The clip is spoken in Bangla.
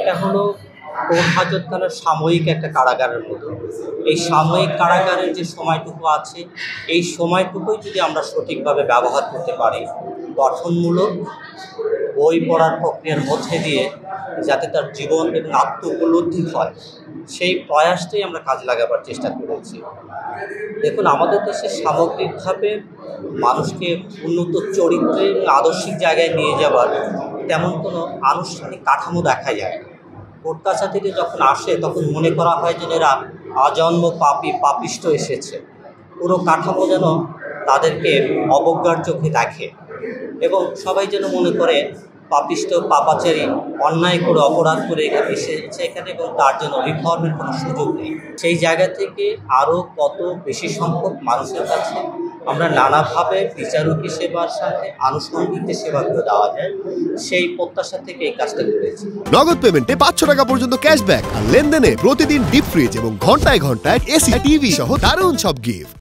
এটা হলো কোর্ট হাজতখানার সাময়িক একটা কারাগারের মতো। এই সাময়িক কারাগারের যে সময়টুকু আছে, এই সময়টুকুই যদি আমরা সঠিকভাবে ব্যবহার করতে পারি, গঠনমূলক বই পড়ার প্রক্রিয়ার মধ্যে দিয়ে যাতে তার জীবন এবং আত্ম-উপলব্ধি হয়, সেই প্রয়াসটাই আমরা কাজে লাগাবার চেষ্টা করেছি। দেখুন, আমাদের দেশে সামগ্রিকভাবে মানুষকে উন্নত চরিত্রে এবং আদর্শিক জায়গায় নিয়ে যাবার তেমন কোনো আনুষ্ঠানিক কাঠামো দেখা যায় না। কোর্ট কাছারি থেকে যখন আসে তখন মনে করা হয় যেন এরা আজন্ম পাপিষ্ট এসেছে। পুরো কাঠামো যেন তাদেরকে অবজ্ঞার চোখে দেখে এবং সবাই যেন মনে করে পাপিষ্ট পাপাচারী অন্যায় করে অপরাধ করে এখানে এসেছে এখানে, এবং তার জন্য রিফর্মের কোনো সুযোগ নেই। সেই জায়গা থেকে আরও কত বেশি সংখ্যক মানুষের কাছে আমরা নানাভাবে বিচারকী সেবার সাথে আনুষঙ্গিক যে সেবাগুলো দেওয়া যায়, সেই প্রত্যাশা থেকে এই কাজটা করেছি। নগদ পেমেন্টে 500 টাকা পর্যন্ত ক্যাশব্যাক আর লেনদেনে প্রতিদিন ডিপ ফ্রিজ এবং ঘন্টায় ঘন্টায় এসি টিভি সহ দারুণ সব গিফট।